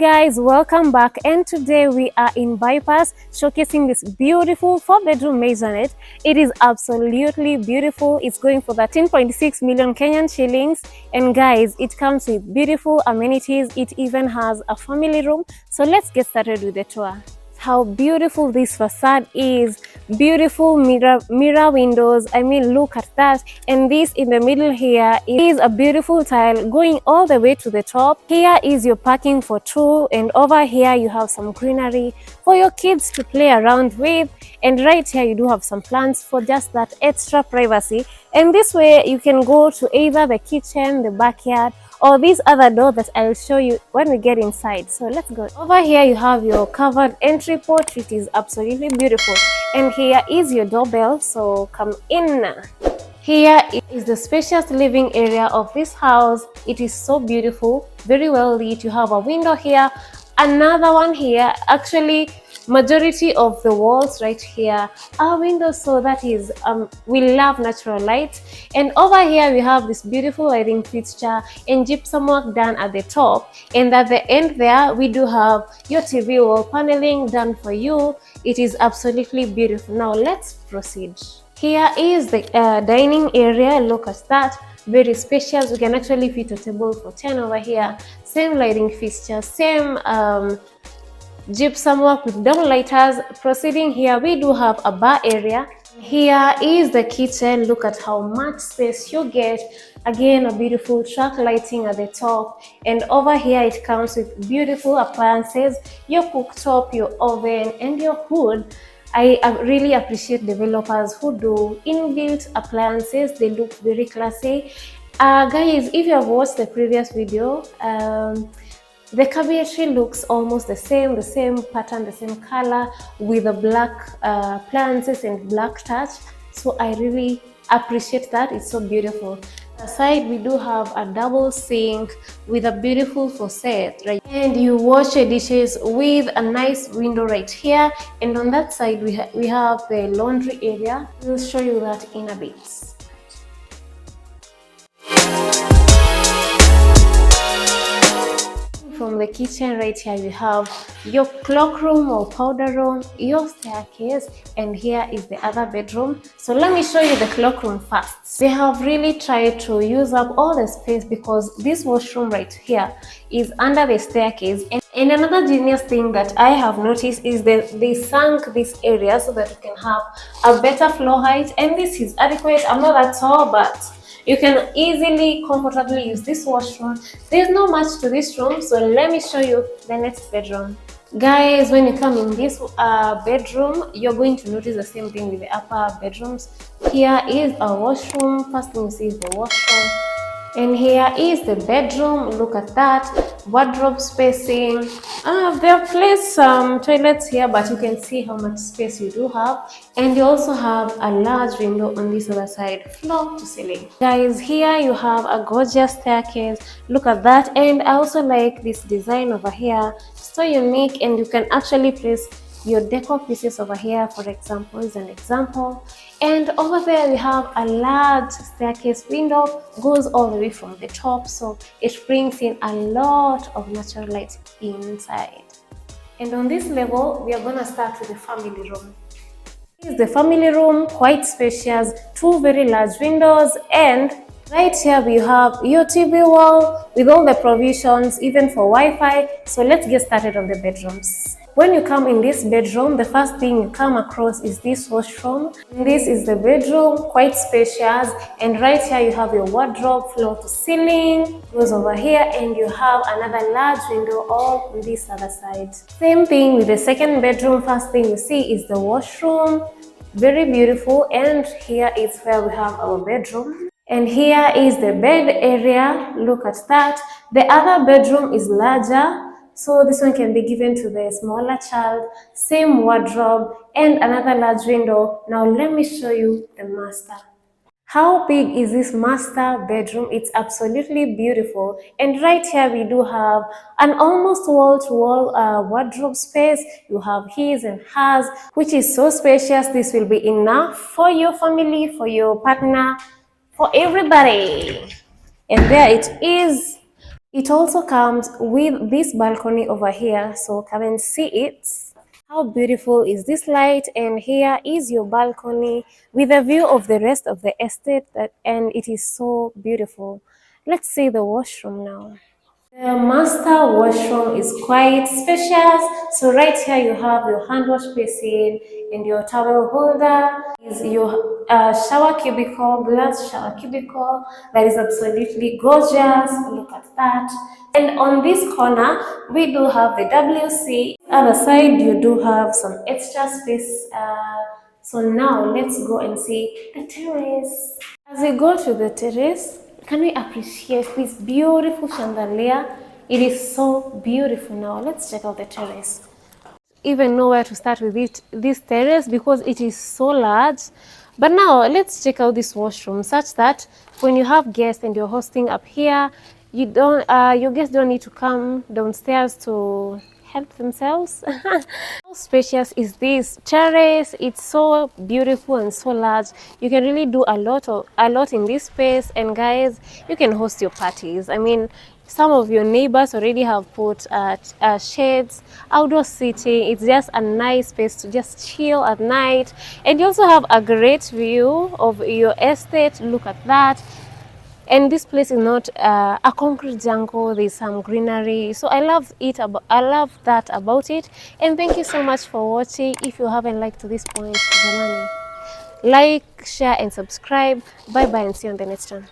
guys, welcome back, and today we are in Bypass showcasing this beautiful 4-bedroom maisonette. It is absolutely beautiful. It's going for 13.6 million Kenyan shillings, and guys, it comes with beautiful amenities. It even has a family room. So let's get started with the tour. How beautiful this facade is. Beautiful mirror windows. I mean, look at that. And this in the middle here is a beautiful tile going all the way to the top. Here is your parking for two, and over here you have some greenery for your kids to play around with, and right here you do have some plants for just that extra privacy. And this way you can go to either the kitchen, the backyard, or this other door that I'll show you when we get inside. So let's go. Over here you have your covered entry porch, which is absolutely beautiful, and here is your doorbell, so come in. Here is the spacious living area of this house. It is so beautiful, very well lit. You have a window here, another one here. Actually, majority of the walls right here are windows, so that is we love natural light. And over here we have this beautiful lighting fixture and gypsum work done at the top, and at the end there we do have your TV wall paneling done for you. It is absolutely beautiful. Now let's proceed. Here is the dining area. Look at that, very spacious. We can actually fit a table for 10 over here. Same lighting fixture, same gypsum work with double lighters. Proceeding here, we do have a bar area. Here is the kitchen. Look at how much space you get. Again, a beautiful track lighting at the top, and over here it comes with beautiful appliances, your cooktop, your oven, and your hood. I really appreciate developers who do inbuilt appliances. They look very classy. Guys, if you have watched the previous video, the cabinetry looks almost the same pattern, the same color, with the black appliances and black touch. So I really appreciate that. It's so beautiful. Aside, we do have a double sink with a beautiful faucet, right? And you wash your dishes with a nice window right here. And on that side, we have the laundry area. We'll show you that in a bit. From the kitchen right here, you have your cloak room or powder room, your staircase, and here is the other bedroom. So let me show you the cloak room first. They have really tried to use up all the space because this washroom right here is under the staircase. And another genius thing that I have noticed is that they sunk this area so that you can have a better floor height, and this is adequate. I'm not that tall, but you can easily, comfortably use this washroom. There's not much to this room, so let me show you the next bedroom. Guys, when you come in this bedroom, you're going to notice the same thing with the upper bedrooms. Here is a washroom. First thing you see is the washroom. And here is the bedroom. Look at that. Wardrobe spacing. They've placed some toilets here, but you can see how much space you do have. And you also have a large window on this other side, floor to ceiling. Guys, here you have a gorgeous staircase. Look at that. And I also like this design over here. So unique, and you can actually place your decor pieces over here, for example, is an example. And over there we have a large staircase window, goes all the way from the top, so it brings in a lot of natural light inside. And on this level, we are going to start with the family room. This is the family room, quite spacious, two very large windows, and right here we have your TV wall with all the provisions, even for Wi-Fi. So let's get started on the bedrooms. When you come in this bedroom, the first thing you come across is this washroom. This is the bedroom, quite spacious, and right here you have your wardrobe, floor to ceiling, goes over here, and you have another large window all on this other side. Same thing with the second bedroom. First thing you see is the washroom, very beautiful, and here is where we have our bedroom. And here is the bed area. Look at that. The other bedroom is larger, so this one can be given to the smaller child. Same wardrobe and another large window. Now let me show you the master. How big is this master bedroom? It's absolutely beautiful. And right here we do have an almost wall-to-wall wardrobe space. You have his and hers, which is so spacious. This will be enough for your family, for your partner, for everybody. And there it is. It also comes with this balcony over here, so come and see it. How beautiful is this light? And here is your balcony with a view of the rest of the estate, and it is so beautiful. Let's see the washroom now. The master washroom is quite spacious. So right here you have your hand wash basin and your towel holder. Is your shower cubicle, glass shower cubicle that is absolutely gorgeous. Look at that. And on this corner, we do have the WC. Other side, you do have some extra space. So now let's go and see the terrace. As we go to the terrace, can we appreciate this beautiful chandelier? It is so beautiful. Now let's check out the terrace. Even know where to start with this terrace because it is so large. But now let's check out this washroom such that when you have guests and you're hosting up here, you don't your guests don't need to come downstairs to help themselves. How spacious is this terrace? It's so beautiful and so large. You can really do a lot in this space, and guys, you can host your parties. I mean, some of your neighbors already have put shades, outdoor seating. It's just a nice space to just chill at night, and you also have a great view of your estate. Look at that. And this place is not a concrete jungle. There's some greenery, so I love that about it. And thank you so much for watching. If you haven't liked to this point, like, share and subscribe. Bye bye, and see you on the next one.